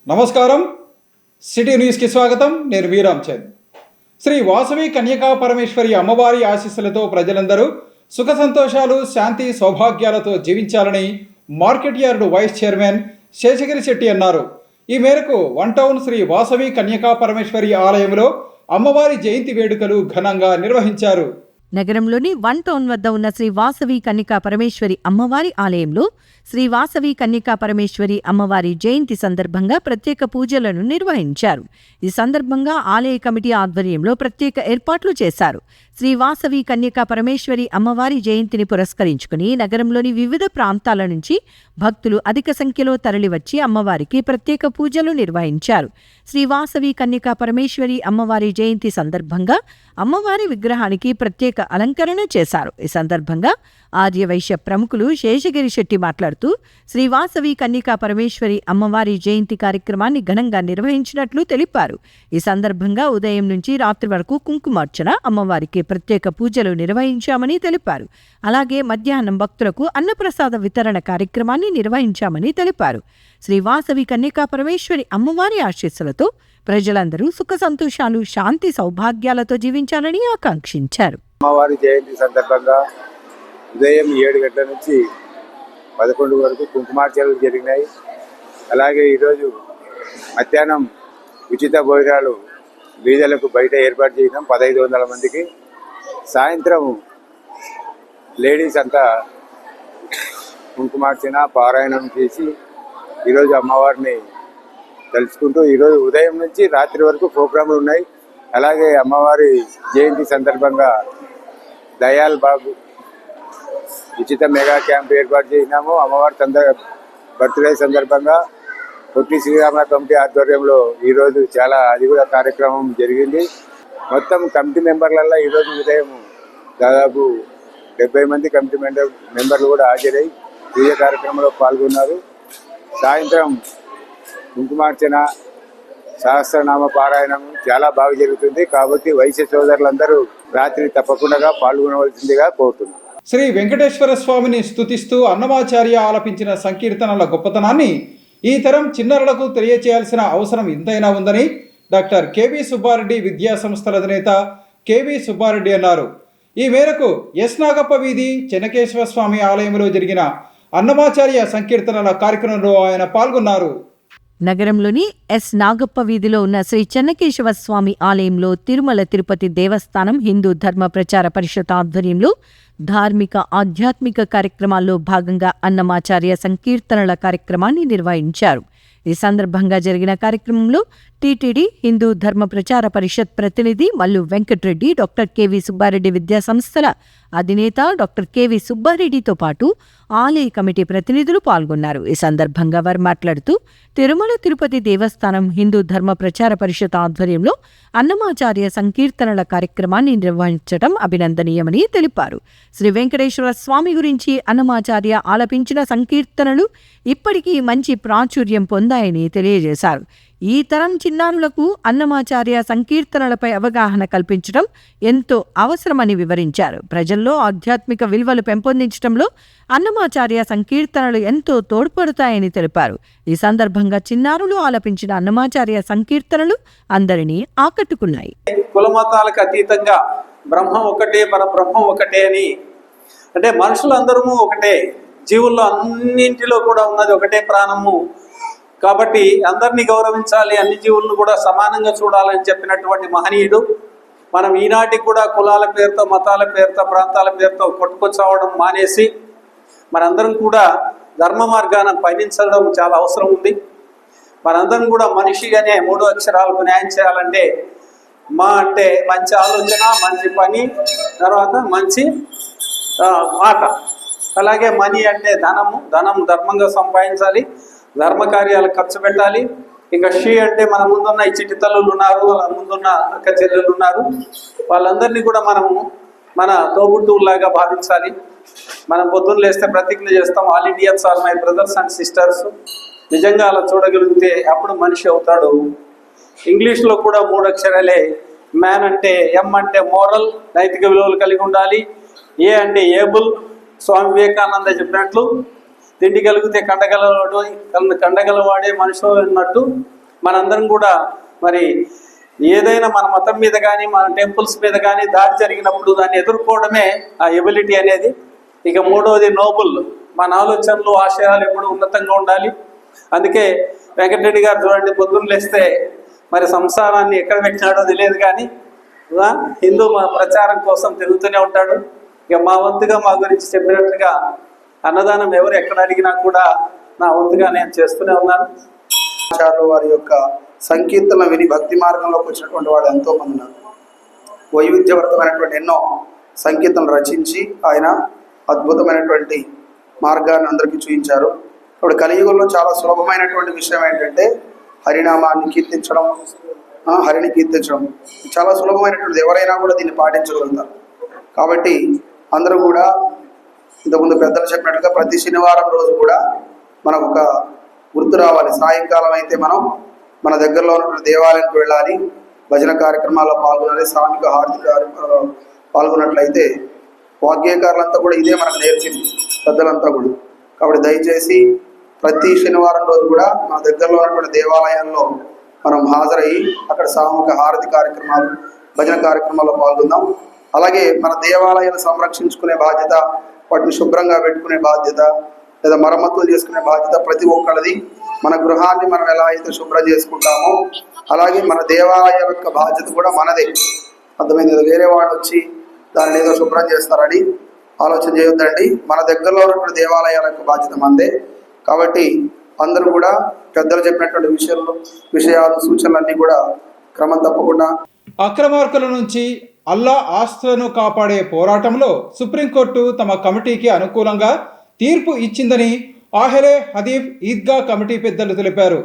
నమస్కారం, సిటీ న్యూస్కి స్వాగతం. నేను వీరాంచంద్. శ్రీ వాసవి కన్యకా పరమేశ్వరి అమ్మవారి ఆశీస్సులతో ప్రజలందరూ సుఖ సంతోషాలు, శాంతి, సౌభాగ్యాలతో జీవించాలని market yard vice chairman Seshagiri Setty అన్నారు. ఈ మేరకు వన్ టౌన్ శ్రీ వాసవి కన్యకా పరమేశ్వరి ఆలయంలో అమ్మవారి జయంతి వేడుకలు ఘనంగా నిర్వహించారు. నగరంలోని వన్ టౌన్ వద్ద ఉన్న శ్రీ వాసవి కన్యకా పరమేశ్వరి అమ్మవారి ఆలయంలో శ్రీ వాసవి కన్యకా పరమేశ్వరి అమ్మవారి జయంతి సందర్భంగా ప్రత్యేక పూజలను నిర్వహించారు. ఈ సందర్భంగా ఆలయ కమిటీ ఆధ్వర్యంలో ప్రత్యేక ఏర్పాట్లు చేశారు. శ్రీ వాసవి కన్యకా పరమేశ్వరి అమ్మవారి జయంతిని పురస్కరించుకుని నగరంలోని వివిధ ప్రాంతాల నుంచి భక్తులు అధిక సంఖ్యలో తరలివచ్చి అమ్మవారికి ప్రత్యేక పూజలు నిర్వహించారు. శ్రీ వాసవి కన్యకా పరమేశ్వరి అమ్మవారి జయంతి సందర్భంగా అమ్మవారి విగ్రహానికి ప్రత్యేక అలంకరణ చేశారు. ఈ సందర్భంగా ఆర్యవైశ్య ప్రముఖులు శేషగిరి శెట్టి మాట్లాడుతూ శ్రీ వాసవి కన్యకా పరమేశ్వరి అమ్మవారి జయంతి కార్యక్రమాన్ని ఘనంగా నిర్వహించినట్లు తెలిపారు. ఈ సందర్భంగా ఉదయం నుంచి రాత్రి వరకు కుంకుమార్చన, అమ్మవారికి ప్రత్యేక పూజలు నిర్వహించామని తెలిపారు. అలాగే మధ్యాహ్నం భక్తులకు అన్నప్రసాద వితరణ కార్యక్రమాన్ని నిర్వహించామని తెలిపారు. శ్రీ వాసవి కన్యకా పరమేశ్వరి అమ్మవారి ఆశీస్సులతో ప్రజలందరూ సుఖ సంతోషాలు, శాంతి, సౌభాగ్యాలతో జీవించాలని ఆకాంక్షించారు. అమ్మవారి జయంతి సందర్భంగా ఉదయం 7 గంటల నుంచి 11 వరకు కుంకుమార్చనలు జరిగినాయి. అలాగే ఈరోజు మధ్యాహ్నం ఉచిత భోజనాలు బీదలకు బయట ఏర్పాటు చేసినాం 1500 మందికి. సాయంత్రం లేడీస్ అంతా కుంకుమార్చన, పారాయణం చేసి ఈరోజు అమ్మవారిని తెలుసుకుంటూ ఈరోజు ఉదయం నుంచి రాత్రి వరకు ప్రోగ్రాంలు ఉన్నాయి. అలాగే అమ్మవారి జయంతి సందర్భంగా దయాల్ బాబు ఉచిత మెగా క్యాంప్ ఏర్పాటు చేసినాము. అమ్మవారి బర్త్డే సందర్భంగా పొట్టి శ్రీరామ కమిటీ ఆధ్వర్యంలో ఈరోజు అది కూడా కార్యక్రమం జరిగింది. మొత్తం కమిటీ మెంబర్లలో ఈరోజు ఉదయం దాదాపు 70 మంది కమిటీ మెంబర్లు కూడా హాజరై పూజ కార్యక్రమంలో పాల్గొన్నారు. సాయంత్రం కుంకుమార్చన, సహస్రనామ పారాయణం చాలా బాగా జరుగుతుంది. కాబట్టి వైశ్య సోదరులందరూ రాత్రి తప్పకుండా పాల్గొనవలసిందిగా కోరుతున్నారు. శ్రీ వెంకటేశ్వర స్వామిని స్తుతిస్తూ అన్నమాచార్య ఆలపించిన సంకీర్తనల గొప్పతనాన్ని ఈ తరం చిన్నారులకు తెలియచేయాల్సిన అవసరం ఎంతైనా ఉందని డాక్టర్ కెవి సుబ్బారెడ్డి విద్యా సంస్థల అధినేత కెవి సుబ్బారెడ్డి అన్నారు. ఈ మేరకు ఎస్ నాగప్ప వీధి చెన్నకేశవ స్వామి ఆలయంలో జరిగిన అన్నమాచార్య సంకీర్తనల కార్యక్రమంలో ఆయన పాల్గొన్నారు. నగరంలోని ఎస్ నాగప్ప వీధిలో ఉన్న శ్రీ చెన్నకేశవ స్వామి ఆలయంలో తిరుమల తిరుపతి దేవస్థానం హిందూ ధర్మ ప్రచార పరిషత్ ఆధ్వర్యంలో ధార్మిక, ఆధ్యాత్మిక కార్యక్రమాల్లో భాగంగా అన్నమాచార్య సంకీర్తనల కార్యక్రమాన్ని నిర్వహించారు. ఈ సందర్భంగా జరిగిన కార్యక్రమంలో టీటీడీ హిందూ ధర్మ ప్రచార పరిషత్ ప్రతినిధి మల్లు వెంకటరెడ్డి, డాక్టర్ కెవి సుబ్బారెడ్డి విద్యా సంస్థల అధినేత డాక్టర్ కెవి సుబ్బారెడ్డితో పాటు ఆలయ కమిటీ ప్రతినిధులు పాల్గొన్నారు. ఈ సందర్భంగా వారు మాట్లాడుతూ తిరుమల తిరుపతి దేవస్థానం హిందూ ధర్మ ప్రచార పరిషత్ ఆధ్వర్యంలో అన్నమాచార్య సంకీర్తనల కార్యక్రమాన్ని నిర్వహించడం అభినందనీయమని తెలిపారు. శ్రీ వెంకటేశ్వర స్వామి గురించి అన్నమాచార్య ఆలపించిన సంకీర్తనలు ఇప్పటికీ మంచి ప్రాచుర్యం పొందాయని తెలియజేశారు. ఈ తరం చిన్నారులకు అన్నమాచార్య సంకీర్తనలపై అవగాహన కల్పించడం ఎంతో అవసరమని వివరించారు. ప్రజల్లో ఆధ్యాత్మిక విలువలు పెంపొందించడంలో అన్నమాచార్య సంకీర్తనలు ఎంతో తోడ్పడతాయని తెలిపారు. ఈ సందర్భంగా చిన్నారులు ఆలపించిన అన్నమాచార్య సంకీర్తనలు అందరినీ ఆకట్టుకున్నాయి. కులమతాలకు అతీతంగా బ్రహ్మం ఒకటే, పరబ్రహ్మం ఒకటే అని, అంటే మనుషులందరము ఒకటే, జీవుల్లో అన్నింటిలో కూడా ఉన్నది ఒకటే ప్రాణము. కాబట్టి అందరినీ గౌరవించాలి, అన్ని జీవులను కూడా సమానంగా చూడాలని చెప్పినటువంటి మహనీయుడు. మనం ఈనాటికి కూడా కులాల పేరుతో, మతాల పేరుతో, ప్రాంతాల పేరుతో కొట్టుకొచ్చావడం మానేసి మనందరం కూడా ధర్మ మార్గాన పయనించడం చాలా అవసరం ఉంది. మనందరం కూడా మనిషిగానే 3 అక్షరాలకు న్యాయం చేయాలంటే మా అంటే మంచి ఆలోచన, మంచి పని, తర్వాత మంచి మాట. అలాగే మనీ అంటే ధనం ధర్మంగా సంపాదించాలి, ధర్మ కార్యాలకు ఖర్చు పెట్టాలి. ఇంకా షీ అంటే మన ముందున్న ఈ చిట్టి తల్లులు ఉన్నారు, వాళ్ళ ముందున్న అక్క చెల్లెలు ఉన్నారు, వాళ్ళందరినీ కూడా మనము మన తోబుట్టువులాగా భావించాలి. మనం పొద్దున్న లేస్తే ప్రతిజ్ఞ చేస్తాం, all Indians are my brothers and sisters. నిజంగా అలా చూడగలిగితే అప్పుడు మనిషి అవుతాడు. ఇంగ్లీష్లో కూడా 3 అక్షరాలే. మ్యాన్ అంటే, ఎం అంటే మోరల్, నైతిక విలువలు కలిగి ఉండాలి. ఏ అంటే ఏబుల్, స్వామి వివేకానంద చెప్పినట్లు తిండి కలిగితే కండగలవాడే మనిషి అన్నట్టు మనందరం కూడా మరి ఏదైనా మన మతం మీద కానీ మన టెంపుల్స్ మీద కానీ దాడి జరిగినప్పుడు దాన్ని ఎదుర్కోవడమే ఆ ఎబిలిటీ అనేది. ఇక మూడవది నోబుల్, మన ఆలోచనలు ఆశయాలు ఎప్పుడు ఉన్నతంగా ఉండాలి. అందుకే వెంకటరెడ్డి గారు చూడండి, పొద్దున్న లేస్తే మరి సంసారాన్ని ఎక్కడ పెట్టినాడో తెలియదు కానీ హిందూ ప్రచారం కోసం తిరుగుతూనే ఉంటాడు. ఇక మా వంతుగా మా గురించి చెప్పినట్టుగా అన్నదానం ఎవరు ఎక్కడ అడిగినా కూడా నా వంతుగా నేను చేస్తూనే ఉన్నాను. ఆచార్యుల వారి యొక్క సంకీర్తన విని భక్తి మార్గంలోకి వచ్చినటువంటి వాళ్ళు ఎంతో మంది ఉన్నారు. వైవిధ్యభరితమైనటువంటి ఎన్నో సంకీర్తనలు రచించి ఆయన అద్భుతమైనటువంటి మార్గాన్ని అందరికీ చూపించారు. ఇప్పుడు కలియుగంలో చాలా సులభమైనటువంటి విషయం ఏంటంటే హరినామాన్ని కీర్తించడం, హరిని కీర్తించడం చాలా సులభమైనటువంటిది. ఎవరైనా కూడా దీన్ని పాటించగలుగుతారు. కాబట్టి అందరూ కూడా ఇంతకుముందు పెద్దలు చెప్పినట్టుగా ప్రతి శనివారం రోజు కూడా మనకు ఒక గుర్తు రావాలి. సాయంకాలం అయితే మనం మన దగ్గరలో ఉన్నటువంటి దేవాలయానికి వెళ్ళాలి, భజన కార్యక్రమాల్లో పాల్గొనాలి, సాంఘిక హారతి పాల్గొన్నట్లయితే వాగ్గేయకారులంతా కూడా ఇదే మనకు నేర్పింది పెద్దలంతా కూడా. కాబట్టి దయచేసి ప్రతి శనివారం రోజు కూడా మన దగ్గరలో ఉన్నటువంటి దేవాలయాల్లో మనం హాజరయ్యి అక్కడ సామూహిక హారతి కార్యక్రమాలు, భజన కార్యక్రమాల్లో పాల్గొందాం. అలాగే మన దేవాలయాలు సంరక్షించుకునే బాధ్యత, వాటిని శుభ్రంగా పెట్టుకునే బాధ్యత, లేదా మరమ్మతులు చేసుకునే బాధ్యత ప్రతి ఒక్కరిది. మన గృహాన్ని మనం ఎలా అయితే శుభ్రం చేసుకుంటామో అలాగే మన దేవాలయం యొక్క బాధ్యత కూడా మనదే. అర్థమైంది? వేరే వాళ్ళు వచ్చి దాన్ని ఏదో శుభ్రం చేస్తారని ఆలోచన చేయొద్దండి. మన దగ్గరలో ఉన్నటువంటి దేవాలయాల యొక్క బాధ్యత మనదే. కాబట్టి అందరూ కూడా పెద్దలు చెప్పినటువంటి విషయాలు సూచనలన్నీ కూడా క్రమం తప్పకుండా అక్రమార్కుల నుంచి అల్లా ఆస్తులను కాపాడే పోరాటంలో సుప్రీంకోర్టు తమ కమిటీకి అనుకూలంగా తీర్పు ఇచ్చిందని ఆహెలే హదీఫ్ ఈద్గా కమిటీ పెద్దలు తెలిపారు.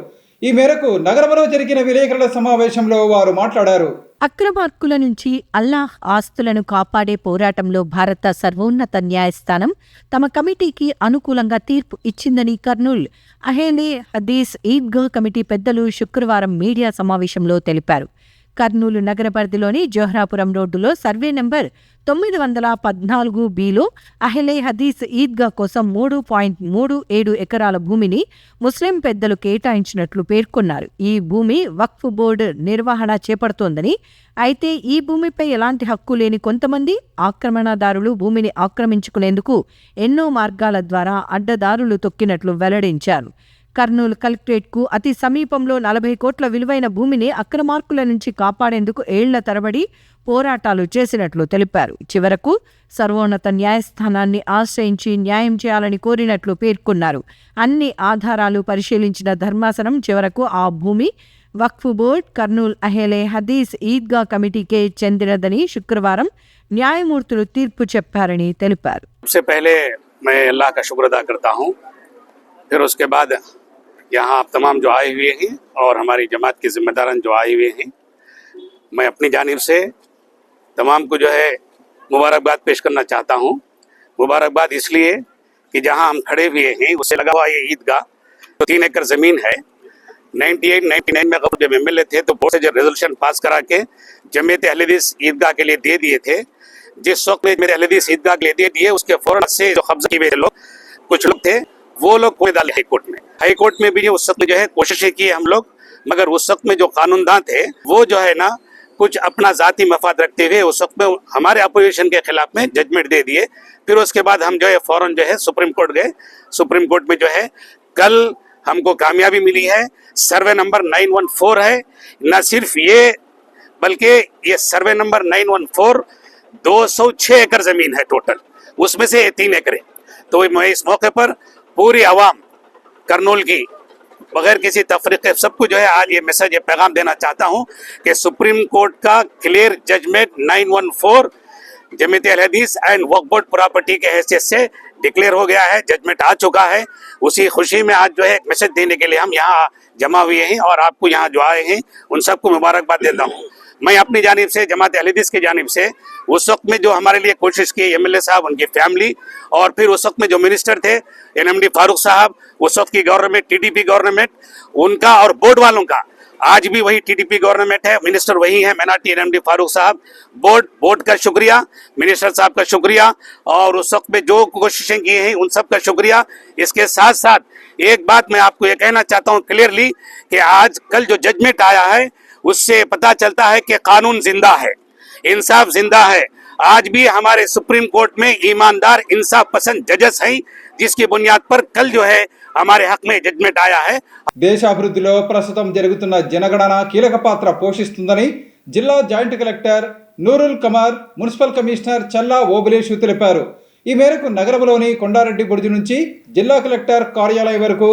ఈ మేరకు నగరంలో జరిగిన విలేకరుల సమావేశంలో వారు మాట్లాడారు. అక్రమార్కుల నుంచి అల్లాహ్ ఆస్తులను కాపాడే పోరాటంలో భారత సర్వోన్నత న్యాయస్థానం తమ కమిటీకి అనుకూలంగా తీర్పు ఇచ్చిందని కర్నూల్ అహేలే హదీస్ ఈద్గా కమిటీ పెద్దలు శుక్రవారం మీడియా సమావేశంలో తెలిపారు. కర్నూలు నగర పరిధిలోని జోహ్రాపురం రోడ్డులో సర్వే నెంబర్ 914 అహ్లే హదీస్ ఈద్గా కోసం 3.37 ఎకరాల భూమిని ముస్లిం పెద్దలు కేటాయించినట్లు పేర్కొన్నారు. ఈ భూమి వక్ఫ్ బోర్డు నిర్వహణ చేపడుతోందని, అయితే ఈ భూమిపై ఎలాంటి హక్కు లేని కొంతమంది ఆక్రమణదారులు భూమిని ఆక్రమించుకునేందుకు ఎన్నో మార్గాల ద్వారా అడ్డదారులు తొక్కినట్లు వెల్లడించారు. కర్నూలు కలెక్టరేట్కు అతి సమీపంలో 40 కోట్ల విలువైన భూమిని అక్రమార్కుల నుంచి కాపాడేందుకు ఏళ్ల తరబడి పోరాటాలు చేసినట్లు తెలిపారు. చివరకు సర్వోన్నత న్యాయస్థానాన్ని ఆశ్రయించి న్యాయం చేయాలని కోరినట్లు పేర్కొన్నారు. అన్ని ఆధారాలు పరిశీలించిన ధర్మాసనం చివరకు ఆ భూమి వక్ఫ్ బోర్డ్ కర్నూల్ అహేలే హదీస్ ఈద్గా కమిటీకే చెందినదని శుక్రవారం న్యాయమూర్తులు తీర్పు చెప్పారని తెలిపారు. सबसे पहले मैं अल्लाह का शुक्र अदा करता हूँ। फिर उसके बाद यहाँ आप तमाम जो आए हुए हैं और हमारी जमात के जिम्मेदारान जो आए हुए हैं, मैं अपनी जानिब से तमाम को जो है मुबारकबाद पेश करना चाहता हूँ। मुबारकबाद इसलिए कि जहाँ हम खड़े हुए हैं उससे लगा हुआ ये ईदगाह तो 3 एकड़ ज़मीन है। 98-99 में जब MLA थे तो बोर्ड से जो रेजोल्यूशन पास करा के जमीयत अहले हदीस ईदगाह के लिए दे दिए थे। जिस वक्त में मेरे अहले हदीस ईदगाह के लिए दे दिए उसके फौरन से जो कब्जा किए हुए लोग कुछ लोग थे वो लोग कोई डाले हाई कोर्ट में भी उस वक्त जो है कोशिशें की हम लोग, मगर उस वक्त में जो कानूनदान थे वो जो है ना कुछ अपना जाती मफाद रखते हुए उस वक्त में हमारे अपोजिशन के खिलाफ में जजमेंट दे दिए। फिर उसके बाद हम जो है फौरन जो है सुप्रीम कोर्ट गए। सुप्रीम कोर्ट में जो है कल हमको कामयाबी मिली है। सर्वे नंबर 914 है। न सिर्फ ये बल्कि ये सर्वे नंबर 914 206 एकड़ जमीन है टोटल, उसमें से 3 एकड़ है। तो मैं इस मौके पर पूरी आवाम करनूल की बगैर किसी तफरीक के सबको जो है आज ये मैसेज ये पैगाम देना चाहता हूँ कि सुप्रीम कोर्ट का क्लियर जजमेंट 914 जमीयत अहले हदीस एंड वक्फ बोर्ड प्रॉपर्टी के हैसियत से डिक्लेयर हो गया है, जजमेंट आ चुका है। उसी खुशी में आज जो है मैसेज देने के लिए हम यहाँ जमा हुए हैं और आपको यहाँ जो आए हैं उन सबको मुबारकबाद देता हूँ। मैं अपनी जानिब से जमात अहले हदीस की जानिब से उस वक्त में जो हमारे लिए कोशिश की MLA साहब, उनकी फैमिली और फिर उस वक्त में जो मिनिस्टर थे NMD फारूक साहब, उस वक्त की गवर्नमेंट TDP गवर्नमेंट, उनका और बोर्ड वालों का आज भी वही TDP गवर्नमेंट है, मिनिस्टर वही है मिनाटी NMD फारूक साहब। बोर्ड का शुक्रिया, मिनिस्टर साहब का शुक्रिया और उस वक्त में जो कोशिशें की हैं उन सब का शुक्रिया। इसके साथ साथ एक बात मैं आपको ये कहना चाहता हूँ क्लियरली कि आज कल जो जजमेंट आया है उससे पता चलता है कि कानून जिंदा है, इंसाफ जिंदा है। आज भी हमारे सुप्रीम कोर्ट में ईमानदार इंसाफ पसंद जजेस हैं, जिसकी बुनियाद पर कल जो है हमारे हक में जजमेंट आया है। దేశ అభివృద్ధిలో ప్రస్తుతం జరుగుతున్న జనగణన కీలక పాత్ర పోషిస్తుందని జిల్లా joint collector Nurul Qamar, municipal commissioner Challa Obulesu తెలిపారు. ఈ మేరకు నగరంలోని కొండారెడ్డి బుర్జు నుంచి జిల్లా కలెక్టర్ కార్యాలయం వరకు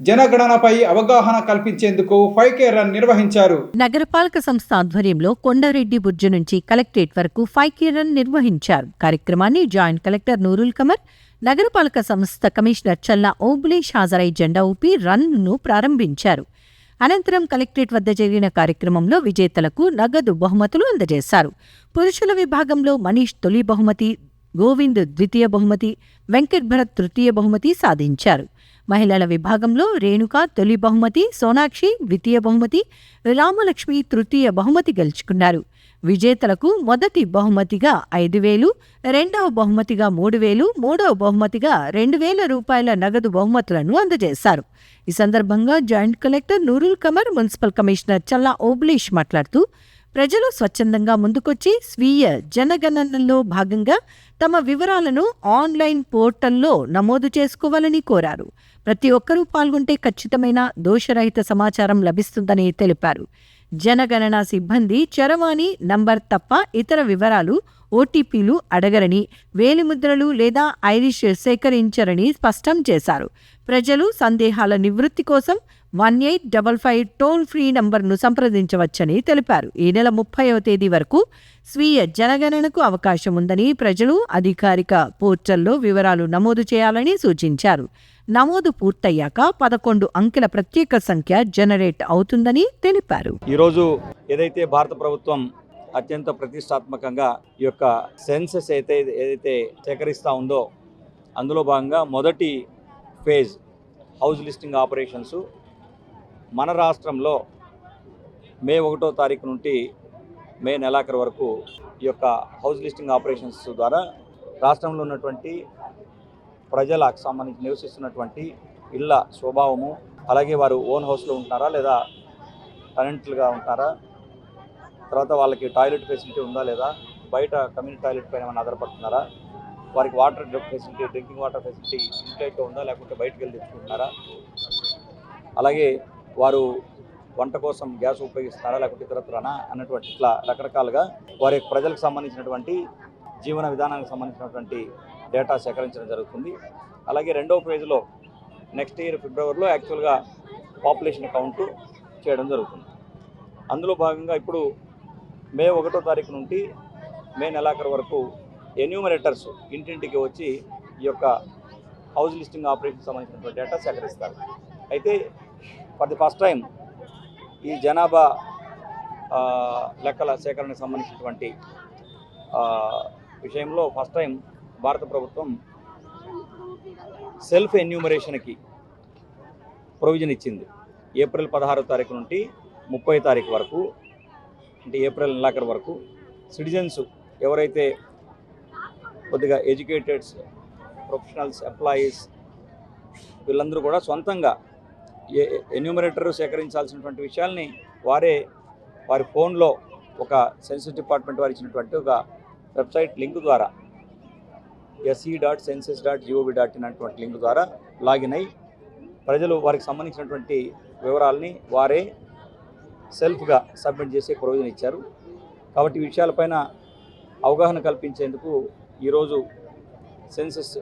జనగణనపై అవగాహన కల్పించేందుకు 5K రన్ నిర్వహించారు. నగరపాలక సంస్థ ఆధ్వర్యంలో కొండారెడ్డి బుర్జు నుంచి కలెక్టరేట్ వరకు 5K రన్ నిర్వహించారు. కార్యక్రమాన్ని జాయింట్ కలెక్టర్ నూరుల్ కమర్, నగరపాలక సంస్థ కమిషనర్ చల్లా ఓబులేష్ హాజరై జెండా ఊపి రన్ను ప్రారంభించారు. అనంతరం కలెక్టరేట్ వద్ద జరిగిన కార్యక్రమంలో విజేతలకు నగదు బహుమతులు అందజేశారు. పురుషుల విభాగంలో మనీష్ తొలి బహుమతి, గోవింద్ ద్వితీయ బహుమతి, వెంకట్ భరత్ తృతీయ బహుమతి సాధించారు. మహిళల విభాగంలో రేణుక తొలి బహుమతి, సోనాక్షి ద్వితీయ బహుమతి, రామలక్ష్మి తృతీయ బహుమతి గెలుచుకున్నారు. విజేతలకు మొదటి బహుమతిగా 5,000, రెండవ బహుమతిగా 3,000, మూడవ బహుమతిగా 2,000 రూపాయల నగదు బహుమతులను అందజేశారు. ఈ సందర్భంగా joint collector Nurul Qamar, municipal commissioner Challa Obulesh మాట్లాడుతూ ప్రజలు స్వచ్ఛందంగా ముందుకొచ్చి స్వీయ జనగణనలో భాగంగా తమ వివరాలను ఆన్లైన్ పోర్టల్లో నమోదు చేసుకోవాలని కోరారు. ప్రతి ఒక్కరూ పాల్గొంటే ఖచ్చితమైన దోషరహిత సమాచారం లభిస్తుందని తెలిపారు. జనగణన సిబ్బంది చరవాణి నంబర్ తప్ప ఇతర వివరాలు, ఓటీపీలు అడగరని, వేలిముద్రలు లేదా ఐరిష్ సేకరించరని స్పష్టం చేశారు. ప్రజలు సందేహాల నివృత్తి కోసం 1855 టోల్ ఫ్రీ నంబర్ను సంప్రదించవచ్చని తెలిపారు. ఈ నెల 30వ తేదీ వరకు స్వీయ జనగణనకు అవకాశం ఉందని, ప్రజలు అధికారిక పోర్టల్లో వివరాలు నమోదు చేయాలని సూచించారు. నమోదు పూర్తయ్యాక 11 అంకెల ప్రత్యేక సంఖ్య జనరేట్ అవుతుందని తెలిపారు. ఈరోజు ఏదైతే భారత ప్రభుత్వం అత్యంత ప్రతిష్టాత్మకంగా ఈ యొక్క సెన్సస్ ఏదైతే సేకరిస్తూ ఉందో అందులో భాగంగా మొదటి ఫేజ్ హౌస్ లిస్టింగ్ ఆపరేషన్స్ మన రాష్ట్రంలో మే 1వ తారీఖు నుండి మే నెలాఖరు వరకు ఈ యొక్క హౌస్ లిస్టింగ్ ఆపరేషన్స్ ద్వారా రాష్ట్రంలో ఉన్నటువంటి ప్రజలకు సంబంధించి నివసిస్తున్నటువంటి ఇళ్ళ స్వభావము, అలాగే వారు ఓన్ హౌస్లో ఉంటున్నారా లేదా టెనెంట్లుగా ఉంటున్నారా, తర్వాత వాళ్ళకి టాయిలెట్ ఫెసిలిటీ ఉందా లేదా, బయట కమ్యూనిటీ టాయిలెట్ పైన ఏమైనా ఆధారపడుతున్నారా, వారికి water facility, drinking water facility ఇంట్లో ఉందా లేకుంటే బయటకు వెళ్ళి తెచ్చుకుంటున్నారా, అలాగే వారు వంట కోసం గ్యాస్ ఉపయోగిస్తున్నారా లేకుంటే ఇతరత్రానా అన్నటువంటి ఇట్లా రకరకాలుగా వారి ప్రజలకు సంబంధించినటువంటి జీవన విధానానికి సంబంధించినటువంటి డేటా సేకరించడం జరుగుతుంది. అలాగే రెండవ ఫేజ్లో నెక్స్ట్ ఇయర్ ఫిబ్రవరిలో యాక్చువల్గా పాపులేషన్ కౌంట్ చేయడం జరుగుతుంది. అందులో భాగంగా ఇప్పుడు మే 1వ తారీఖు నుండి మే నెలాఖరు వరకు ఎన్యూమరేటర్స్ ఇంటింటికి వచ్చి ఈ యొక్క హౌస్ లిస్టింగ్ ఆపరేషన్కి సంబంధించినటువంటి డేటా సేకరిస్తారు. అయితే ఫర్ ది ఫస్ట్ టైం ఈ జనాభా లెక్కల సేకరణకు సంబంధించినటువంటి విషయంలో ఫస్ట్ టైం భారత ప్రభుత్వం సెల్ఫ్ ఎన్యూమరేషన్కి ప్రొవిజన్ ఇచ్చింది. ఏప్రిల్ 16వ తారీఖు నుండి 30వ తారీఖు వరకు, అంటే ఏప్రిల్ నెలాఖరు వరకు సిటిజన్స్ ఎవరైతే కొద్దిగా ఎడ్యుకేటెడ్స్, ప్రొఫెషనల్స్, ఎంప్లాయీస్ వీళ్ళందరూ కూడా సొంతంగా ఎన్యూమరేటర్ సేకరించాల్సినటువంటి విషయాల్ని వారి ఫోన్లో ఒక సెన్సస్ డిపార్ట్మెంట్ వారు ఇచ్చినటువంటి ఒక వెబ్సైట్ లింక్ ద్వారా se.census.gov.in అటువంటి లింక్ ద్వారా లాగిన్ అయ్యి ప్రజలు వారికి సంబంధించినటువంటి వివరాలని వారే సెల్ఫ్గా సబ్మిట్ చేసే ప్రొవిజన్ ఇచ్చారు. కాబట్టి ఈ విషయాలపైన అవగాహన కల్పించేందుకు ఈరోజు సెన్సస్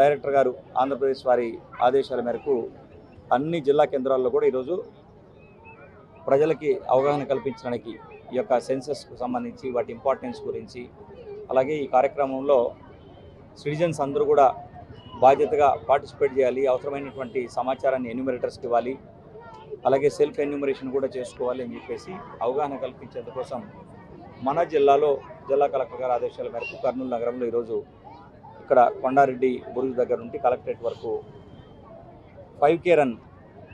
డైరెక్టర్ గారు ఆంధ్రప్రదేశ్ వారి ఆదేశాల మేరకు అన్ని జిల్లా కేంద్రాల్లో కూడా ఈరోజు ప్రజలకి అవగాహన కల్పించడానికి ఈ యొక్క సెన్సస్కు సంబంధించి వాటి ఇంపార్టెన్స్ గురించి, అలాగే ఈ కార్యక్రమంలో సిటిజన్స్ అందరూ కూడా బాధ్యతగా పార్టిసిపేట్ చేయాలి, అవసరమైనటువంటి సమాచారాన్ని ఎన్యూమరేటర్స్కి ఇవ్వాలి, అలాగే సెల్ఫ్ ఎన్యూమరేషన్ కూడా చేసుకోవాలి అని చెప్పేసి అవగాహన కల్పించేందుకోసం మన జిల్లాలో జిల్లా కలెక్టర్ గారి ఆదేశాల మేరకు కర్నూలు నగరంలో ఈరోజు ఇక్కడ కొండారెడ్డి బురుజు దగ్గర నుండి కలెక్టరేట్ వరకు 5K రన్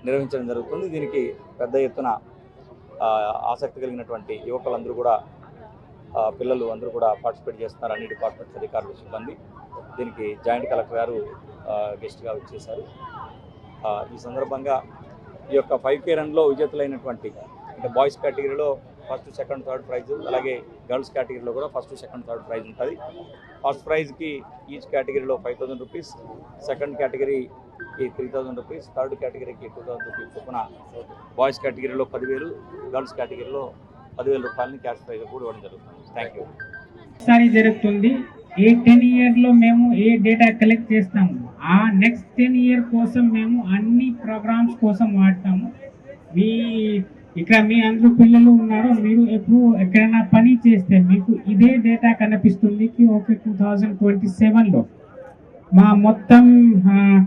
నిర్వహించడం జరుగుతుంది. దీనికి పెద్ద ఎత్తున ఆసక్తి కలిగినటువంటి యువకులందరూ కూడా, పిల్లలు అందరూ కూడా పార్టిసిపేట్ చేస్తున్నారు. అన్ని డిపార్ట్మెంట్స్ అధికారులు, సిబ్బంది. దీనికి జాయింట్ కలెక్టర్ గారు గెస్ట్గా వచ్చేశారు. ఈ సందర్భంగా ఈ యొక్క 5K రన్లో విజేతలైనటువంటి అంటే బాయ్స్ కేటగిరీలో ఫస్ట్ సెకండ్ థర్డ్ ప్రైజ్, అలాగే గర్ల్స్ కేటగిరీలో కూడా ఫస్ట్ సెకండ్ థర్డ్ ప్రైజ్ ఉంటుంది. ఫస్ట్ ప్రైజ్కి ఈచ్ కేటగిరీలో 5,000 రూపీస్, సెకండ్ కేటగిరీకి 3,000 రూపీస్, థర్డ్ కేటగిరీకి 2,000 రూపీస్ చొప్పున బాయ్స్ కేటగిరీలో 10,000, గర్ల్స్ కేటగిరీలో 10,000 రూపాయలని క్యాష్ ప్రైజ్ కూడా ఇవ్వడం జరుగుతుంది. Thank you. ఒకసారి జరుగుతుంది. ఏ 10 ఇయర్లో మేము ఏ డేటా కలెక్ట్ చేస్తాము, ఆ నెక్స్ట్ 10 ఇయర్ కోసం మేము అన్ని ప్రోగ్రామ్స్ కోసం వాడతాము. ఇక్కడ మీ అందరూ పిల్లలు ఉన్నారు, మీరు ఎప్పుడు ఎక్కడైనా పని చేస్తే మీకు ఇదే డేటా కనిపిస్తుంది. ఓకే, 2027లో మా మొత్తం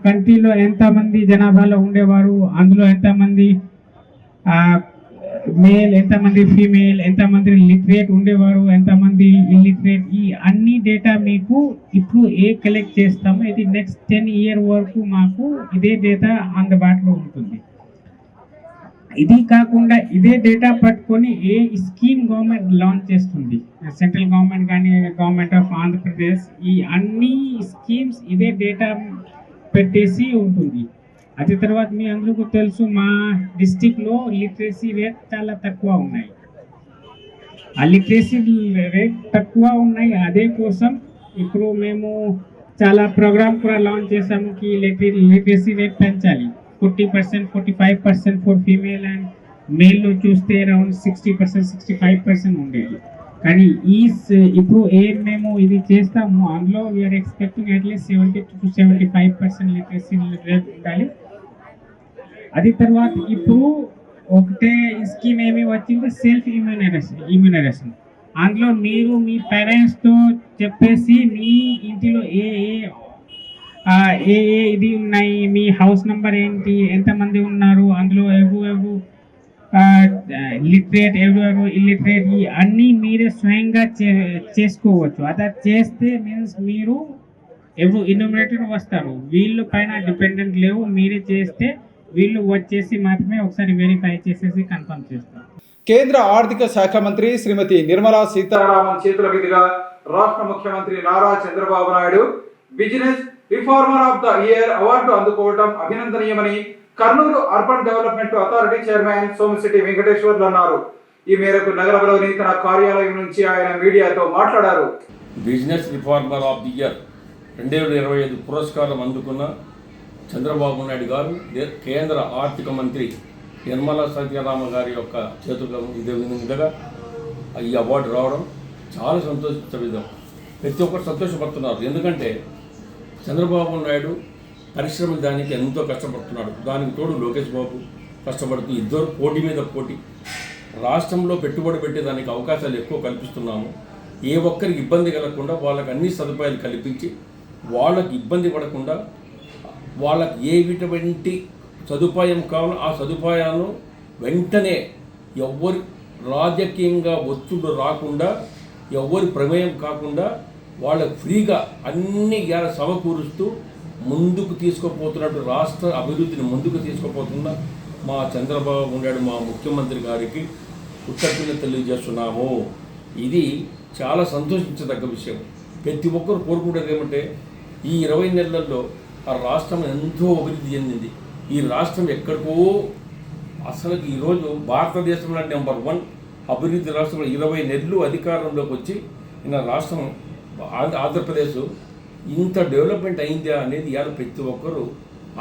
కంట్రీలో ఎంతమంది జనాభాలో ఉండేవారు, అందులో ఎంతమంది మేల్, ఎంతమంది ఫీమేల్, ఎంతమంది లిటరేట్ ఉండేవారు, ఎంతమంది ఇల్లిటరేట్, ఈ అన్ని డేటా మీకు ఇప్పుడు కలెక్ట్ చేస్తాము. ఇది నెక్స్ట్ 10 ఇయర్ వరకు మాకు ఇదే డేటా అందుబాటులో ఉంటుంది. ఇది కాకుండా ఇదే డేటా పట్టుకొని ఏ స్కీమ్ గవర్నమెంట్ లాంచ్ చేస్తుంది, సెంట్రల్ గవర్నమెంట్ కానీ గవర్నమెంట్ ఆఫ్ ఆంధ్రప్రదేశ్, ఈ అన్ని స్కీమ్స్ ఇదే డేటా పెట్టేసి ఉంటుంది. అది తర్వాత మీ అందరికీ తెలుసు, మా డిస్టిక్లో లిటరసీ రేట్ చాలా తక్కువ ఉన్నాయి. ఆ లిటరసీ రేట్ తక్కువ ఉన్నాయి, అదే కోసం ఇప్పుడు మేము చాలా ప్రోగ్రామ్ కూడా లాంచ్ చేసాము కి లిటరసీ రేట్ పెంచాలి. 40%, 45% ఫర్ ఫీమేల్ అండ్ మేల్లో చూస్తే అరౌండ్ 60%, 65% ఉండేది. కానీ ఇప్పుడు మేము ఇది చేస్తాము, అందులో we are expecting at least 70 to 75% literacy rate ఉండాలి. అది తర్వాత ఇప్పుడు ఒకటే స్కీమ్ ఏమి వచ్చింది, సెల్ఫ్ ఇమ్యూనరేషన్. అందులో మీరు మీ పేరెంట్స్తో చెప్పేసి మీ ఇంటిలో ఏ ఇది ఉన్నాయి, మీ హౌస్ నెంబర్ ఏంటి, ఎంతమంది ఉన్నారు, అందులో ఎవరు లిటరేట్, ఎవరు ఇల్లిటరేట్, ఈ అన్నీ మీరే స్వయంగా చేసుకోవచ్చు. అలా చేస్తే మీన్స్ మీరు ఎవరు ఇన్యూమరేటర్ వస్తారు, వీళ్ళు పైన డిపెండెంట్ లేవు, మీరే చేస్తే వీళ్ళు వచ్చేసి మాత్రమే ఒకసారి వెరిఫై చేసేసి కన్ఫర్మ్ చేస్తారు. కేంద్ర ఆర్థిక శాఖ మంత్రి శ్రీమతి నిర్మలా సీతారామన్ చేతుల మీదుగా రాష్ట్ర ముఖ్యమంత్రి Nara Chandrababu Naidu business reformer of the year award అందుకోవడం అభినందనీయమని Kurnool urban development authority chairman Somisetti Venkateswarlu అన్నారు. ఈ మేరకు నగరంలోని తన కార్యాలయం నుంచి ఆయన మీడియాతో మాట్లాడారు. Business reformer of the year 2025 పురస్కారం అందుకున్న చంద్రబాబు నాయుడు గారు కేంద్ర ఆర్థిక మంత్రి నిర్మలా సీతారామన్ గారి యొక్క చేతుల్లో ఇదే విధంగా ఈ అవార్డు రావడం చాలా సంతోషించే విధం. ప్రతి ఒక్కరు సంతోషపడుతున్నారు. ఎందుకంటే చంద్రబాబు నాయుడు పరిశ్రమ దానికి ఎంతో కష్టపడుతున్నాడు. దానికి తోడు లోకేష్ బాబు కష్టపడుతూ ఇద్దరు పోటీ మీద పోటీ. రాష్ట్రంలో పెట్టుబడి పెట్టేదానికి అవకాశాలు ఎక్కువ కల్పిస్తున్నాము. ఏ ఒక్కరికి ఇబ్బంది కలగకుండా వాళ్ళకి అన్ని సదుపాయాలు కల్పించి వాళ్ళకి ఇబ్బంది పడకుండా వాళ్ళకి ఏ విధమైన సదుపాయం కావాలో ఆ సదుపాయాలను వెంటనే ఎవ్వరి రాజకీయంగా ఒత్తిడి రాకుండా, ఎవ్వరి ప్రమేయం కాకుండా వాళ్ళకు ఫ్రీగా అన్ని సమకూరుస్తూ ముందుకు తీసుకుపోతున్నట్టు రాష్ట్ర అభివృద్ధిని ముందుకు తీసుకుపోతున్న మా చంద్రబాబు నాయుడు మా ముఖ్యమంత్రి గారికి కృతజ్ఞతలు తెలియజేస్తున్నాము. ఇది చాలా సంతోషించదగ్గ విషయం. ప్రతి ఒక్కరు కోరుకుంటారు ఏమంటే ఈ 20 నెలల్లో ఆ రాష్ట్రం ఎంతో అభివృద్ధి చెందింది. ఈ రాష్ట్రం ఎక్కడికో అసలు ఈరోజు భారతదేశంలో నెంబర్ 1 అభివృద్ధి రాష్ట్రంలో 20 నెలలు అధికారంలోకి వచ్చి ఈయన రాష్ట్రం ఆంధ్రప్రదేశ్ ఇంత డెవలప్మెంట్ అయిందా అనేది ఇవాళ ప్రతి ఒక్కరూ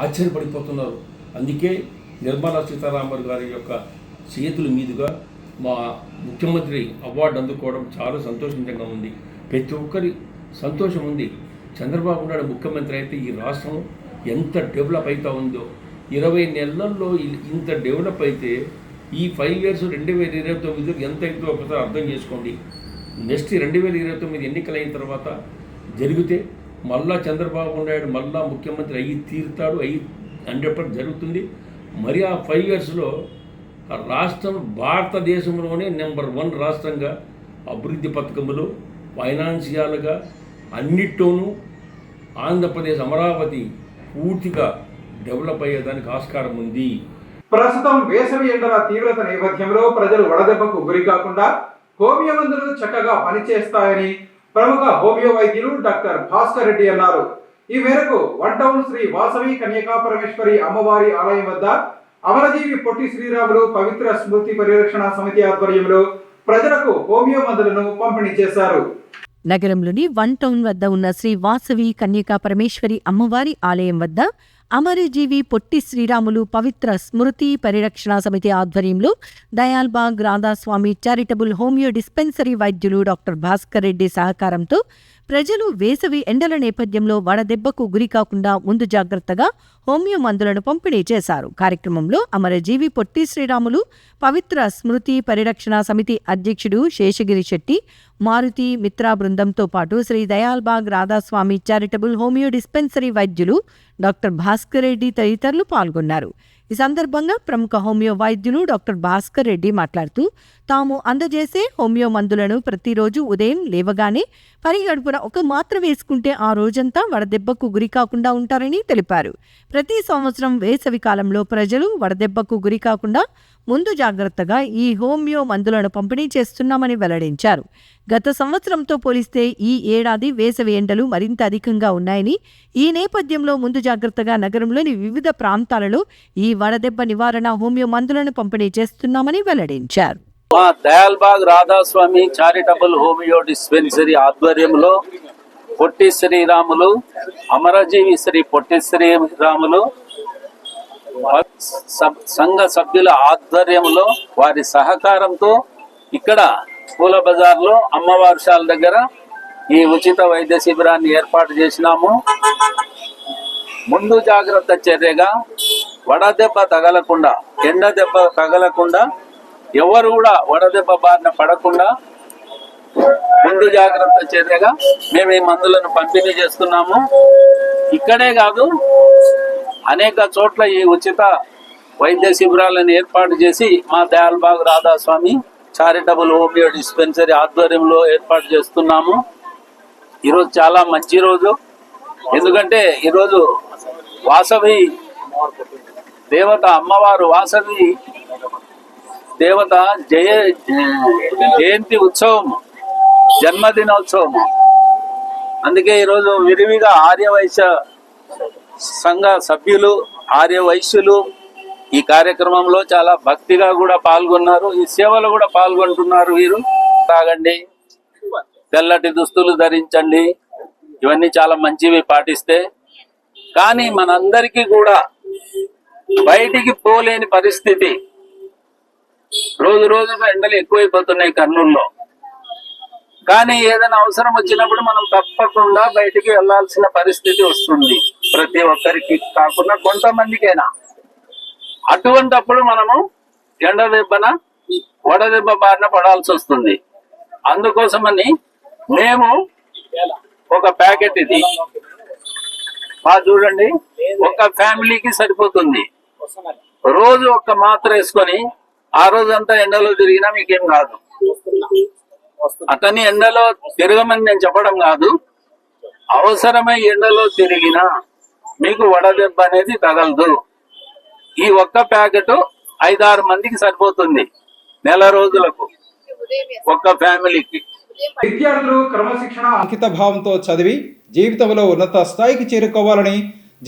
ఆశ్చర్యపడిపోతున్నారు. అందుకే నిర్మలా సీతారామన్ గారి యొక్క చేతుల మీదుగా మా ముఖ్యమంత్రి అవార్డు అందుకోవడం చాలా సంతోషంగా ఉంది. ప్రతి ఒక్కరి సంతోషం ఉంది. చంద్రబాబు నాయుడు ముఖ్యమంత్రి అయితే ఈ రాష్ట్రం ఎంత డెవలప్ అవుతా ఉందో, 20 నెలల్లో ఇంత డెవలప్ అయితే ఈ 5 years 2029 ఎంత అవుతుందో ఒకసారి అర్థం చేసుకోండి. నెక్స్ట్ 2029 ఎన్నికలు అయిన తర్వాత జరిగితే మళ్ళా చంద్రబాబు నాయుడు మళ్ళా ముఖ్యమంత్రి అయ్యి తీరుతాడు, 100% జరుగుతుంది. మరి ఆ 5 yearsలో రాష్ట్రం భారతదేశంలోనే నెంబర్ 1 రాష్ట్రంగా అభివృద్ధి పథకములు ఫైనాన్షియల్గా అన్నిట్లోనూ ఆంధ్రప్రదేశ్ అమరావతి పూర్తిగా డెవలప్ అయ్యేదానికి ఆస్కారం ఉంది. ప్రస్తుతం వేసవి ఎండల తీవ్రత నేపథ్యంలో ప్రజలు వడదెబ్బకు గురి కాకుండా హోమియో మందులు చక్కగా పనిచేస్తాయని ప్రముఖ హోమియో వైద్యులు డాక్టర్ భాస్కర్ రెడ్డి అన్నారు. ఈ మేరకు వన్ టౌన్ శ్రీ వాసవి కన్యకా పరమేశ్వరి అమ్మవారి ఆలయం వద్ద అమరజీవి పొట్టి శ్రీరాములు పవిత్ర స్మృతి పరిరక్షణ సమితి ఆధ్వర్యంలో ప్రజలకు హోమియో మందులను పంపిణీ చేశారు. నగరంలోని వన్ టౌన్ వద్ద ఉన్న శ్రీ వాసవి కన్యకా పరమేశ్వరి అమ్మవారి ఆలయం వద్ద అమరజీవి పొట్టి శ్రీరాములు పవిత్ర స్మృతి పరిరక్షణ సమితి ఆధ్వర్యంలో Dayalbagh Radhasoami charitable homeo dispensary వైద్యులు డాక్టర్ భాస్కర్ రెడ్డి సహకారంతో ప్రజలు వేసవి ఎండల నేపథ్యంలో వడదెబ్బకు గురికాకుండా ముందు జాగ్రత్తగా హోమియో మందులను పంపిణీ చేశారు. కార్యక్రమంలో అమరజీవి పొట్టి శ్రీరాములు పవిత్ర స్మృతి పరిరక్షణ సమితి అధ్యక్షుడు శేషగిరి శెట్టి, మారుతి మిత్రా బృందంతో పాటు Sri Dayalbagh Radhasoami charitable homeo dispensary వైద్యులు డాక్టర్ భాస్కర్ రెడ్డి తదితరులు పాల్గొన్నారు. ఈ సందర్భంగా ప్రముఖ హోమియో వైద్యులు డాక్టర్ భాస్కర్ రెడ్డి మాట్లాడుతూ తాము అందజేసే హోమియో మందులను ప్రతిరోజు ఉదయం లేవగానే పరిగడుపున ఒక మాత్ర వేసుకుంటే ఆ రోజంతా వడదెబ్బకు గురికాకుండా ఉంటారని తెలిపారు. ప్రతి సంవత్సరం వేసవి కాలంలో ప్రజలు వడదెబ్బకు గురికాకుండా ముందు జాగ్రత్తగా ఈ హోమియో మందులను పంపిణీ చేస్తున్నామని వెల్లడించారు. గత సంవత్సరంతో పోలిస్తే ఈ ఏడాది వేసవి ఎండలు మరింత అధికంగా ఉన్నాయని, ఈ నేపథ్యంలో ముందు జాగ్రత్తగా నగరంలోని వివిధ ప్రాంతాలలో ఈ వడదెబ్బ నివారణ హోమియో మందులను పంపిణీ చేస్తున్నామని వెల్లడించారు. మా Dayalbagh Radhasoami charitable homeo dispensary ఆధ్వర్యంలో పొట్టి శ్రీరాములు అమరజీవి శ్రీ పొట్టి శ్రీరాములు సంఘ సభ్యుల ఆధ్వర్యంలో వారి సహకారంతో ఇక్కడ పూల బజార్లో అమ్మవారిశాల దగ్గర ఈ ఉచిత వైద్య శిబిరాన్ని ఏర్పాటు చేసినాము. ముందు జాగ్రత్త చర్యగా వడదెబ్బ తగలకుండా, ఎండ దెబ్బ తగలకుండా, ఎవరు కూడా వడదెబ్బ బారిన పడకుండా ముందు జాగ్రత్త చర్యగా మేము ఈ మందులను పంపిణీ చేస్తున్నాము. ఇక్కడే కాదు, అనేక చోట్ల ఈ ఉచిత వైద్య శిబిరాలను ఏర్పాటు చేసి మా Dayalbagh Radhasoami charitable homeo dispensary ఆధ్వర్యంలో ఏర్పాటు చేస్తున్నాము. ఈరోజు చాలా మంచి రోజు, ఎందుకంటే ఈరోజు వాసవి దేవత అమ్మవారు వాసవి దేవత జయంతి ఉత్సవం, జన్మదినోత్సవం. అందుకే ఈరోజు విరివిగా ఆర్యవైశ్య సంఘ సభ్యులు, ఆర్యవైశ్యులు ఈ కార్యక్రమంలో చాలా భక్తిగా కూడా పాల్గొన్నారు. ఈ సేవలో కూడా పాల్గొంటున్నారు. వీరు తాగండి, తెల్లటి దుస్తులు ధరించండి, ఇవన్నీ చాలా మంచివి పాటిస్తే. కానీ మనందరికీ కూడా బయటికి పోలేని పరిస్థితి, రోజు రోజుకు ఎండలు ఎక్కువైపోతున్నాయి కర్నూలులో. కానీ ఏదైనా అవసరం వచ్చినప్పుడు మనం తప్పకుండా బయటికి వెళ్లాల్సిన పరిస్థితి వస్తుంది, ప్రతి ఒక్కరికి కాకుండా కొంతమందికైనా. అటువంటప్పుడు మనము ఎండ దెబ్బన వడదెబ్బ బారిన పడాల్సి వస్తుంది. అందుకోసమని మేము ఒక ప్యాకెట్, ఇది చూడండి, ఒక ఫ్యామిలీకి సరిపోతుంది. రోజు ఒక మాత్ర వేసుకొని ఆ రోజంతా ఎండలో తిరిగినా మీకేం కాదు. అతని ఎండలో తిరగమని నేను చెప్పడం కాదు, అవసరమై ఎండలో తిరిగినా మీకు వడదెబ్బ అనేది తగలదు. ఈ ఒక్క ప్యాకెట్ 5-6 మందికి సరిపోతుంది, నెల రోజులకు, ఒక్క ఫ్యామిలీకి. విద్యార్థులు క్రమశిక్షణ అంకిత భావంతో చదివి జీవితంలో ఉన్నత స్థాయికి చేరుకోవాలని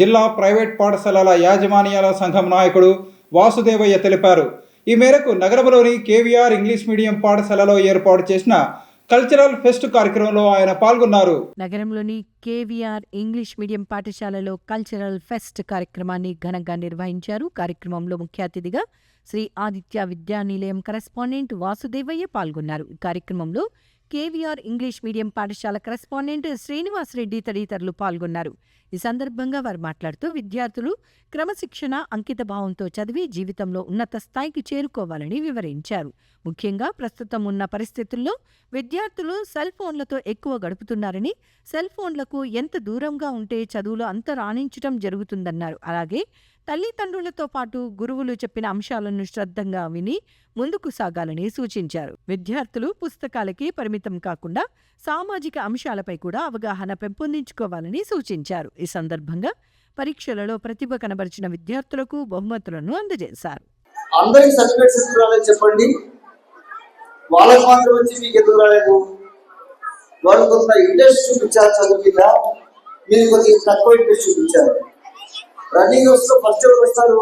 జిల్లా ప్రైవేట్ పాఠశాలల యాజమాన్యాల సంఘం నాయకుడు వాసుదేవయ్య తెలిపారు. ఈ మేరకు నగరంలోని కేవీఆర్ ఇంగ్లీష్ మీడియం పాఠశాలలో ఏర్పాటు చేసిన కల్చరల్ ఫెస్ట్ కార్యక్రమంలో ఆయన పాల్గొన్నారు. నగరంలోని కేవీఆర్ ఇంగ్లీష్ మీడియం పాఠశాలలో కల్చరల్ ఫెస్ట్ కార్యక్రమాన్ని ఘనంగా నిర్వహించారు. కార్యక్రమంలో ముఖ్య అతిథిగా శ్రీ ఆదిత్య విద్యానిలయం కరెస్పాండెంట్ వాసుదేవయ్య పాల్గొన్నారు. ఈ కార్యక్రమంలో కేవీఆర్ ఇంగ్లీష్ మీడియం పాఠశాల కరెస్పాండెంట్ శ్రీనివాసరెడ్డి తదితరులు పాల్గొన్నారు. ఈ సందర్భంగా వారు మాట్లాడుతూ విద్యార్థులు క్రమశిక్షణ అంకిత భావంతో చదివి జీవితంలో ఉన్నత స్థాయికి చేరుకోవాలని వివరించారు. ముఖ్యంగా ప్రస్తుతం ఉన్న పరిస్థితుల్లో విద్యార్థులు సెల్ ఫోన్లతో ఎక్కువ గడుపుతున్నారని, సెల్ ఫోన్లకు ఎంత దూరంగా ఉంటే చదువులో అంత రాణించటం జరుగుతుందన్నారు. అలాగే తల్లిదండ్రులతో పాటు గురువులు చెప్పిన అంశాలను శ్రద్ధంగా విని ముందుకు సాగాలని సూచించారు. విద్యార్థులు పుస్తకాలకి పరిమితం కాకుండా సామాజిక అంశాలపై కూడా అవగాహన పెంపొందించుకోవాలని సూచించారు. ఈ సందర్భంగా పరీక్షలలో ప్రతిభ కనబరిచిన విద్యార్థులకు బహుమతులను అందజేశారు. అందరికి సర్టిఫికేట్స్ ఎందుకు రాలేదు చెప్పండి, వాళ్ళకి మాత్రం వచ్చి మీకు ఎందుకు రాలేదు? వాళ్ళు కొంత ఇంట్రెస్ట్ చూపించారు చదువు మీద, మీరు కొద్దిగా తక్కువ ఇంట్రెస్ట్ చూపించారు. రన్నింగ్ వస్తే ఫస్ట్ ఎవరు వస్తారు,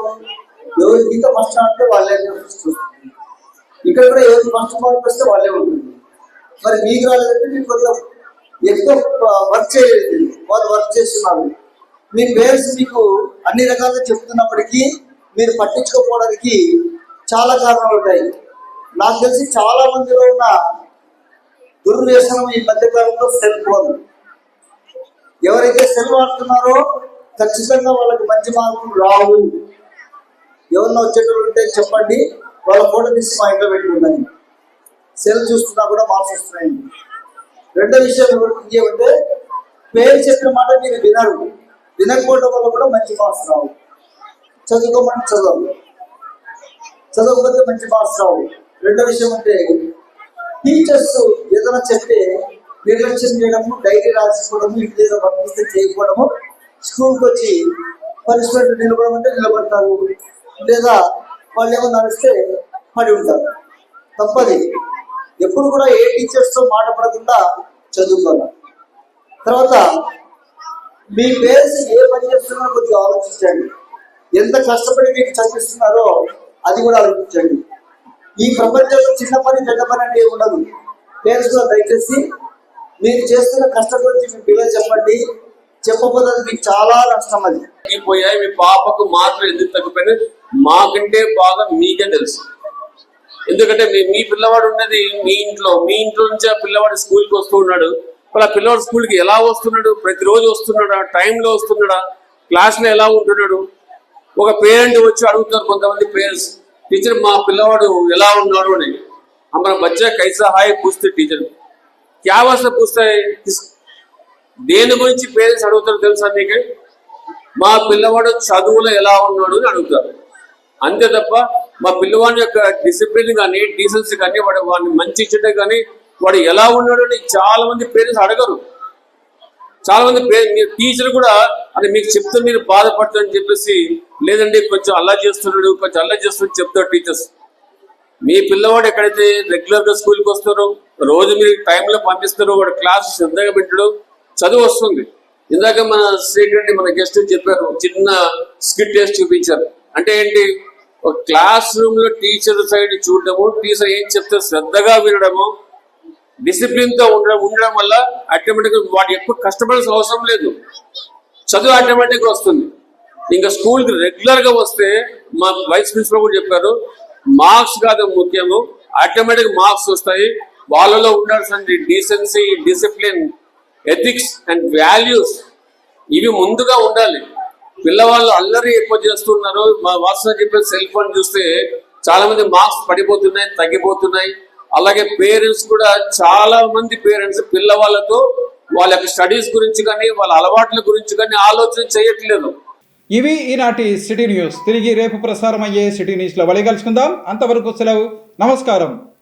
ఎవరికి ఇంకా ఫస్ట్ అంటే వాళ్ళే ఫస్ట్ వస్తుంది. ఇక్కడ కూడా ఎవరికి ఫస్ట్ మార్క్ వస్తే వాళ్ళే ఉంటుంది. మరి మీకు రాలేదంటే మీరు కొద్దిగా ఎక్కువ వర్క్ చేయలేదు, వాళ్ళు వర్క్ చేస్తున్నారు. మీ పేరెంట్స్ మీకు అన్ని రకాలుగా చెప్తున్నప్పటికీ మీరు పట్టించుకోకపోవడానికి చాలా కారణాలు ఉంటాయి. నాకు తెలిసి చాలా మందిలో ఉన్న దుర్వ్యసనం ఈ మధ్యకాలంలో సెల్ ఫోన్. ఎవరైతే సెల్ వాడుతున్నారో ఖచ్చితంగా వాళ్ళకి మంచి మార్కులు రావు. ఎవరన్నా వచ్చేటప్పుడు ఉంటే చెప్పండి, వాళ్ళ ఫోటో తీసి మా ఇంట్లో పెట్టుకున్నాను. సెల్ చూస్తున్నా కూడా మార్క్స్ వస్తున్నాయండి. రెండో విషయం ఏమంటే పేరు చెప్పిన మాట మీరు వినరు, వినకపోవడం వల్ల కూడా మంచి మార్క్స్ రావు. చదువుకోమని చదవకపోతే మంచి మార్క్స్ రావు. రెండో విషయం అంటే టీచర్స్ ఏదైనా చెప్తే నిర్లక్ష్యం చేయడము, డైరీ రాసుకోవడము, ఇంటి దగ్గర పంపిస్తే చేయకపోవడము, స్కూల్కి వచ్చి పనిష్మెంట్ నిలబడమంటే నిలబడతారు, లేదా వాళ్ళు ఏమో నడిస్తే పడి ఉంటారు. తప్పది. ఎప్పుడు కూడా ఏ టీచర్స్తో మాట పడకుండా చదువుకోవాలి. తర్వాత మీ పేరెంట్స్ ఏ పని చేస్తున్నారో కొద్దిగా ఆలోచించండి. ఎంత కష్టపడి మీకు చదివిస్తున్నారో అది కూడా ఆలోచించండి. ఈ ప్రపంచంలో చిన్న పని పెద్ద పని అంటే ఉండదు. పేరెంట్స్ కూడా దయచేసి మీరు చేస్తున్న కష్టం గురించి మీ పిల్లలు చెప్పండి. చెప్పకపోతే మీకు చాలా నష్టం. అది తగ్గిపోయాయి. మీ పాపకు మార్కులు ఎందుకు తగ్గిపోయినాయి మాకంటే బాగా మీకే తెలుసు. ఎందుకంటే మీ పిల్లవాడు ఉన్నది మీ ఇంట్లో నుంచి ఆ పిల్లవాడు స్కూల్కి వస్తూ ఉన్నాడు. మరి ఆ పిల్లవాడు స్కూల్కి ఎలా వస్తున్నాడు, ప్రతిరోజు వస్తున్నాడా, టైంలో వస్తున్నాడా, క్లాస్లో ఎలా ఉంటున్నాడు. ఒక పేరెంట్ వచ్చి అడుగుతారు కొంతమంది పేరెంట్స్, టీచర్ మా పిల్లవాడు ఎలా ఉన్నాడు అని. हमारा बच्चा कैसा है पूछते टीचर, क्या वास्ते पूछता है, దేని గురించి పేరెంట్స్ అడుగుతారు తెలుసా మీకు? మా పిల్లవాడు చదువులో ఎలా ఉన్నాడు అని అడుగుతారు. అంతే తప్ప మా పిల్లవాడి యొక్క డిసిప్లిన్ కానీ డీసెన్సీ కానీ వాడిని మంచి చెడ్డ కానీ వాడు ఎలా ఉన్నాడు అని చాలా మంది పేరెంట్స్ అడగరు. చాలా మంది టీచర్ కూడా అని మీకు చెప్తే మీరు బాధపడతారని చెప్పేసి, లేదండి కొంచెం అల్లరి చేస్తున్నాడు చెప్తారు టీచర్స్. మీ పిల్లవాడు ఎక్కడైతే రెగ్యులర్గా స్కూల్కి వస్తారో, రోజు మీరు టైంలో పంపిస్తారో, వాడు క్లాస్ శ్రద్ధగా పెట్టాడు, చదువు వస్తుంది. ఇందాక మన శ్రీరెడ్డి మన గెస్ట్ చెప్పారు, చిన్న స్కిట్ టెస్ట్ చూపించారు. అంటే ఏంటి, ఒక క్లాస్ రూమ్ లో టీచర్ సైడ్ చూడడము, టీచర్ ఏం చెప్తే శ్రద్ధగా వినడము, డిసిప్లిన్ తో ఉండడం వల్ల ఆటోమేటిక్ వాడు ఎక్కువ కష్టపడాల్సిన అవసరం లేదు, చదువు ఆటోమేటిక్ వస్తుంది. ఇంకా స్కూల్కి రెగ్యులర్ గా వస్తే మా వైస్ ప్రిన్సిపల్ కూడా చెప్పారు, మార్క్స్ కాదు ముఖ్యము, ఆటోమేటిక్ మార్క్స్ వస్తాయి. వాళ్ళలో ఉండాల్సిన decency, discipline, ethics and values ఇవి ముందుగా ఉండాలి. పిల్లవాళ్ళు అల్లరి ఎక్కువ చేస్తున్నారు. మా వాస్తవం చెప్పే సెల్ ఫోన్ చూస్తే చాలా మంది మార్క్స్ పడిపోతున్నాయి, తగ్గిపోతున్నాయి. అలాగే పేరెంట్స్ కూడా చాలా మంది పేరెంట్స్ పిల్లవాళ్ళతో వాళ్ళ యొక్క స్టడీస్ గురించి కానీ వాళ్ళ అలవాట్ల గురించి కానీ ఆలోచన చేయట్లేదు. ఇవి ఈనాటి సిటీ న్యూస్. తిరిగి రేపు ప్రసారం అయ్యే సిటీ న్యూస్లో మళ్ళీ కలుసుకుందాం. అంతవరకు సెలవు. నమస్కారం.